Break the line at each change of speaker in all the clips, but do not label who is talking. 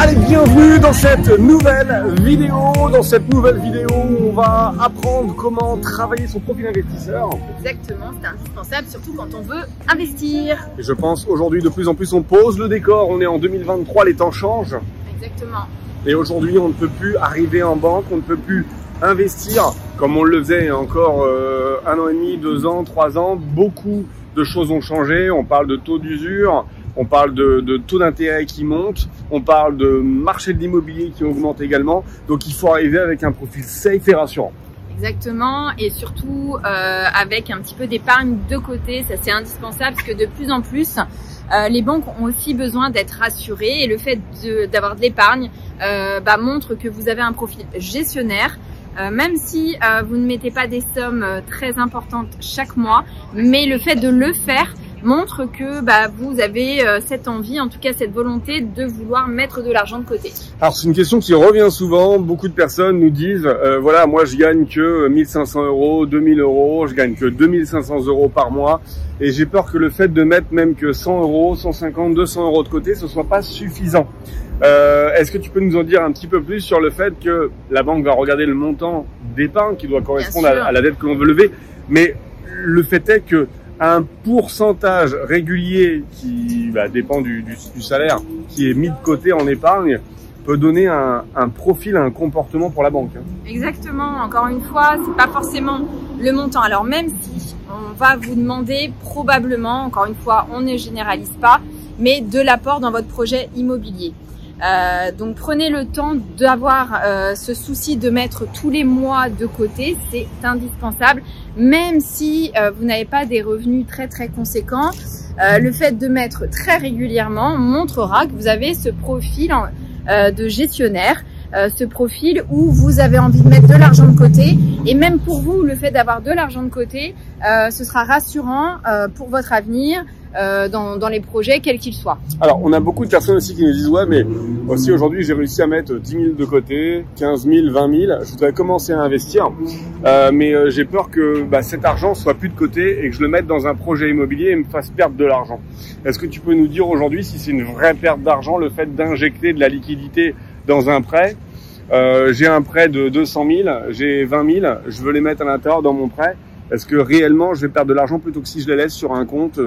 Allez, bienvenue dans cette nouvelle vidéo. Dans cette nouvelle vidéo, on va apprendre comment travailler son profil investisseur.
Exactement, c'est indispensable, surtout quand on veut investir.
Et je pense aujourd'hui, de plus en plus, on pose le décor. On est en 2023, les temps changent.
Exactement.
Et aujourd'hui, on ne peut plus arriver en banque, on ne peut plus investir comme on le faisait il y a encore 1 an et demi, 2 ans, 3 ans. Beaucoup de choses ont changé. On parle de taux d'usure. On parle de taux d'intérêt qui monte, on parle de marché de l'immobilier qui augmente également. Donc il faut arriver avec un profil safe et rassurant.
Exactement, et surtout avec un petit peu d'épargne de côté, ça c'est indispensable parce que de plus en plus, les banques ont aussi besoin d'être rassurées et le fait d'avoir de l'épargne montre que vous avez un profil gestionnaire. Même si vous ne mettez pas des sommes très importantes chaque mois, mais le fait de le faire montre que vous avez cette envie, en tout cas cette volonté de vouloir mettre de l'argent de côté.
Alors c'est une question qui revient souvent. Beaucoup de personnes nous disent voilà, moi je gagne que 1500 euros, 2000 euros, je gagne que 2500 euros par mois et j'ai peur que le fait de mettre même que 100 euros, 150, 200 euros de côté, ce soit pas suffisant. Est-ce que tu peux nous en dire un petit peu plus sur le fait que la banque va regarder le montant d'épargne qui doit correspondre à la dette que l'on veut lever, mais le fait est que un pourcentage régulier qui dépend du salaire qui est mis de côté en épargne peut donner un profil, un comportement pour la banque.
Exactement, encore une fois, c'est pas forcément le montant. Alors même si on va vous demander probablement, encore une fois, on ne généralise pas, mais de l'apport dans votre projet immobilier. Donc prenez le temps d'avoir ce souci de mettre tous les mois de côté, c'est indispensable. Même si vous n'avez pas des revenus très conséquents, le fait de mettre très régulièrement montrera que vous avez ce profil de gestionnaire, ce profil où vous avez envie de mettre de l'argent de côté. Et même pour vous, le fait d'avoir de l'argent de côté, ce sera rassurant pour votre avenir. Dans les projets, quels qu'ils soient.
Alors, on a beaucoup de personnes aussi qui nous disent « Ouais, mais aussi aujourd'hui, j'ai réussi à mettre 10 000 de côté, 15 000, 20 000. Je voudrais commencer à investir, mais j'ai peur que cet argent soit plus de côté et que je le mette dans un projet immobilier et me fasse perdre de l'argent. » Est-ce que tu peux nous dire aujourd'hui si c'est une vraie perte d'argent, le fait d'injecter de la liquidité dans un prêt? J'ai un prêt de 200 000, j'ai 20 000, je veux les mettre à l'intérieur dans mon prêt. Est-ce que réellement je vais perdre de l'argent plutôt que si je les laisse sur un compte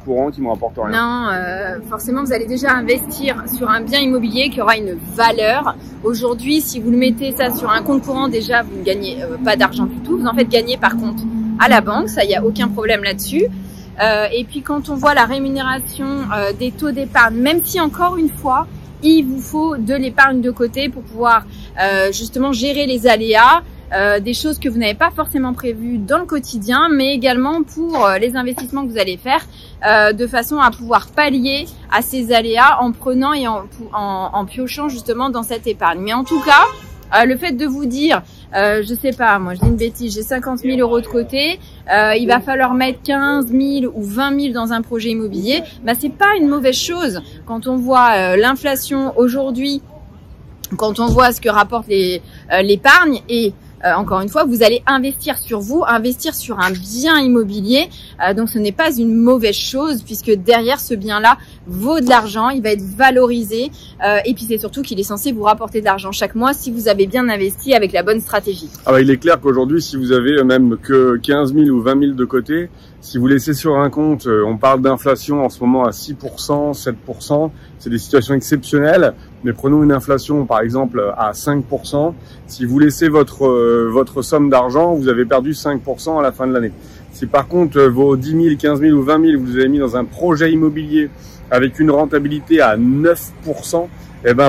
courant qui ne me rapporte rien?
Non, forcément vous allez déjà investir sur un bien immobilier qui aura une valeur. Aujourd'hui, si vous le mettez ça sur un compte courant, déjà vous ne gagnez pas d'argent du tout. Vous en faites gagner par contre à la banque, ça il n'y a aucun problème là-dessus. Et puis quand on voit la rémunération des taux d'épargne, même si encore une fois, il vous faut de l'épargne de côté pour pouvoir justement gérer les aléas, des choses que vous n'avez pas forcément prévues dans le quotidien, mais également pour les investissements que vous allez faire, de façon à pouvoir pallier à ces aléas en prenant et en piochant justement dans cette épargne. Mais en tout cas, le fait de vous dire, je sais pas, moi je dis une bêtise, j'ai 50 000 euros de côté, il va falloir mettre 15 000 ou 20 000 dans un projet immobilier, c'est pas une mauvaise chose. Quand on voit l'inflation aujourd'hui, quand on voit ce que rapporte l'épargne et encore une fois, vous allez investir sur vous, investir sur un bien immobilier. Donc, ce n'est pas une mauvaise chose puisque derrière ce bien-là vaut de l'argent, il va être valorisé. Et puis, c'est surtout qu'il est censé vous rapporter de l'argent chaque mois si vous avez bien investi avec la bonne stratégie.
Il est clair qu'aujourd'hui, si vous avez même que 15 000 ou 20 000 de côté, si vous laissez sur un compte, on parle d'inflation en ce moment à 6%, 7%. C'est des situations exceptionnelles. Mais prenons une inflation, par exemple, à 5%. Si vous laissez votre somme d'argent, vous avez perdu 5% à la fin de l'année. Si par contre, vos 10 000, 15 000 ou 20 000, vous les avez mis dans un projet immobilier avec une rentabilité à 9%,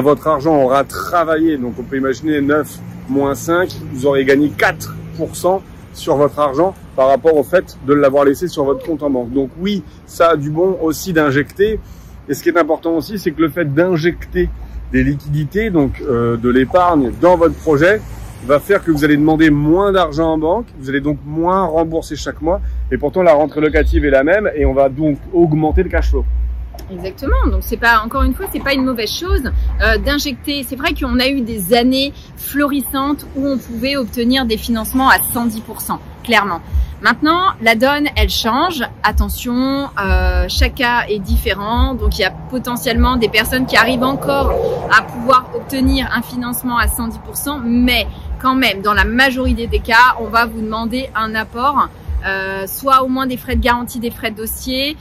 votre argent aura travaillé. Donc, on peut imaginer 9 moins 5, vous aurez gagné 4% sur votre argent par rapport au fait de l'avoir laissé sur votre compte en banque. Donc oui, ça a du bon aussi d'injecter. Et ce qui est important aussi, c'est que le fait d'injecter des liquidités, donc de l'épargne dans votre projet, va faire que vous allez demander moins d'argent en banque, vous allez donc moins rembourser chaque mois, et pourtant la rentrée locative est la même, et on va donc augmenter le cash flow.
Exactement, donc c'est pas, encore une fois, c'est pas une mauvaise chose d'injecter. C'est vrai qu'on a eu des années florissantes où on pouvait obtenir des financements à 110%, clairement. Maintenant, la donne, elle change. Attention, chaque cas est différent, donc il y a potentiellement des personnes qui arrivent encore à pouvoir obtenir un financement à 110%, mais quand même, dans la majorité des cas, on va vous demander un apport, soit au moins des frais de garantie, des frais de dossier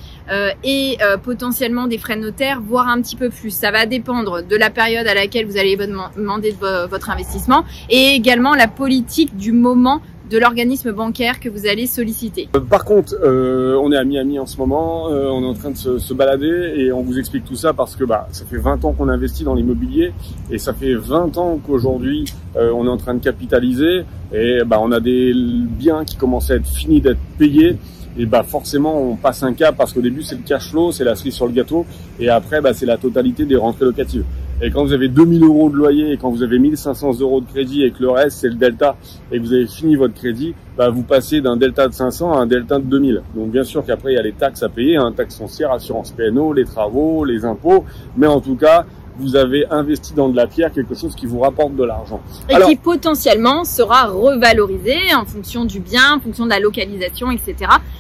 et potentiellement des frais de notaire, voire un petit peu plus. Ça va dépendre de la période à laquelle vous allez demander votre investissement et également la politique du moment de l'organisme bancaire que vous allez solliciter.
Par contre, on est à Miami en ce moment, on est en train de se balader et on vous explique tout ça parce que ça fait 20 ans qu'on investit dans l'immobilier et ça fait 20 ans qu'aujourd'hui on est en train de capitaliser et on a des biens qui commencent à être finis d'être payés. Et forcément on passe un cap parce qu'au début c'est le cash flow, c'est la cerise sur le gâteau et après c'est la totalité des rentrées locatives. Et quand vous avez 2000 € de loyer et quand vous avez 1500 € de crédit et que le reste c'est le delta et que vous avez fini votre crédit, vous passez d'un delta de 500 à un delta de 2000. Donc bien sûr qu'après il y a les taxes à payer, taxes foncières, assurance PNO, les travaux, les impôts, mais en tout cas vous avez investi dans de la pierre, quelque chose qui vous rapporte de l'argent.
Et qui potentiellement sera revalorisé en fonction du bien, en fonction de la localisation, etc.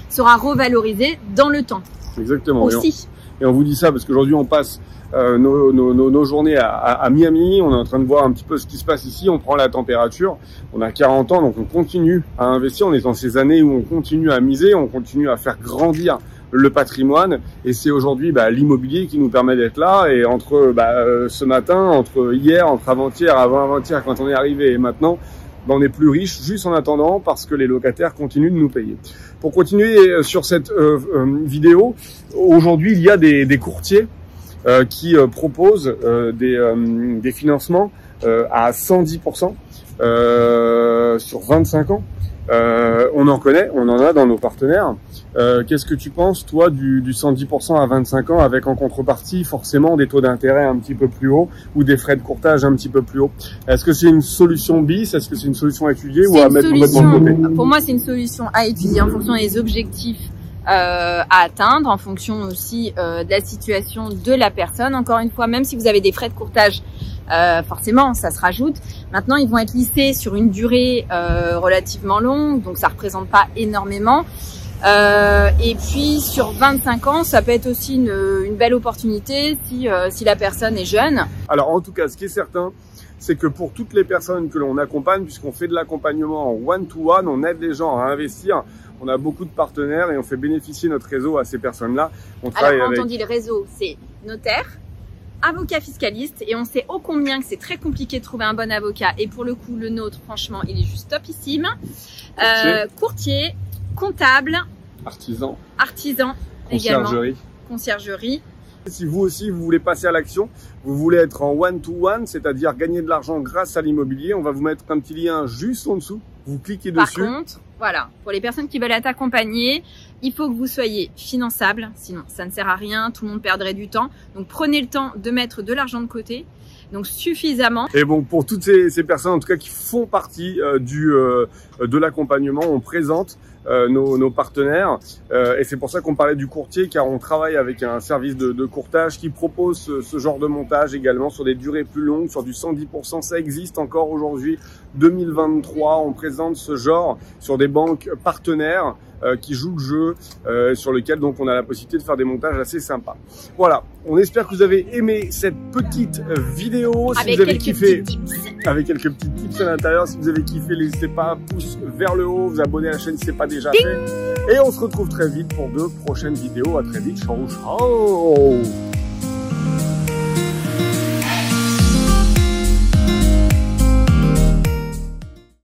Sera revalorisé dans le temps.
Exactement.
Aussi.
Et on vous dit ça parce qu'aujourd'hui on passe nos journées à Miami, on est en train de voir un petit peu ce qui se passe ici, on prend la température, on a 40 ans donc on continue à investir, on est dans ces années où on continue à miser, on continue à faire grandir le patrimoine et c'est aujourd'hui l'immobilier qui nous permet d'être là et entre ce matin, entre hier, entre avant-hier, avant-avant-hier quand on est arrivé et maintenant, on est plus riche juste en attendant parce que les locataires continuent de nous payer. Pour continuer sur cette vidéo, aujourd'hui il y a des courtiers qui proposent des financements à 110% sur 25 ans. On en connaît, on en a dans nos partenaires. Qu'est-ce que tu penses, toi, du 110% à 25 ans avec en contrepartie forcément des taux d'intérêt un petit peu plus hauts ou des frais de courtage un petit peu plus hauts? Est-ce que c'est une solution bis? Est-ce que c'est une solution à étudier ou à mettre complètement de côté?
Pour moi, c'est une solution à étudier en fonction des objectifs à atteindre, en fonction aussi de la situation de la personne. Encore une fois, même si vous avez des frais de courtage, forcément, ça se rajoute. Maintenant, ils vont être lissés sur une durée relativement longue, donc ça représente pas énormément. Et puis sur 25 ans, ça peut être aussi une belle opportunité si la personne est jeune.
Alors en tout cas, ce qui est certain, c'est que pour toutes les personnes que l'on accompagne, puisqu'on fait de l'accompagnement en one-to-one, on aide les gens à investir. On a beaucoup de partenaires et on fait bénéficier notre réseau à ces personnes-là.
Alors quand on dit le réseau, c'est notaire, avocat fiscaliste, et on sait ô combien que c'est très compliqué de trouver un bon avocat. Et pour le coup, le nôtre, franchement, il est juste topissime. Courtier, comptable,
artisan
également, conciergerie.
Si vous aussi, vous voulez passer à l'action, vous voulez être en one-to-one, c'est-à-dire gagner de l'argent grâce à l'immobilier, on va vous mettre un petit lien juste en dessous. Vous cliquez dessus.
Par contre, voilà, pour les personnes qui veulent être accompagnées, il faut que vous soyez finançable, sinon ça ne sert à rien, tout le monde perdrait du temps. Donc prenez le temps de mettre de l'argent de côté, donc suffisamment.
Et bon, pour toutes ces personnes en tout cas qui font partie de l'accompagnement, on présente nos partenaires et c'est pour ça qu'on parlait du courtier, car on travaille avec un service de courtage qui propose ce genre de montage également sur des durées plus longues, sur du 110%. Ça existe encore aujourd'hui, 2023, on présente ce genre sur des banques partenaires qui jouent le jeu, sur lequel donc on a la possibilité de faire des montages assez sympas. Voilà, on espère que vous avez aimé cette petite vidéo. Si vous avez kiffé, avec quelques petits tips à l'intérieur, si vous avez kiffé, n'hésitez pas, pouce vers le haut, vous abonner à la chaîne si ce n'est pas déjà fait. Et on se retrouve très vite pour de prochaines vidéos. À très vite, ciao ciao.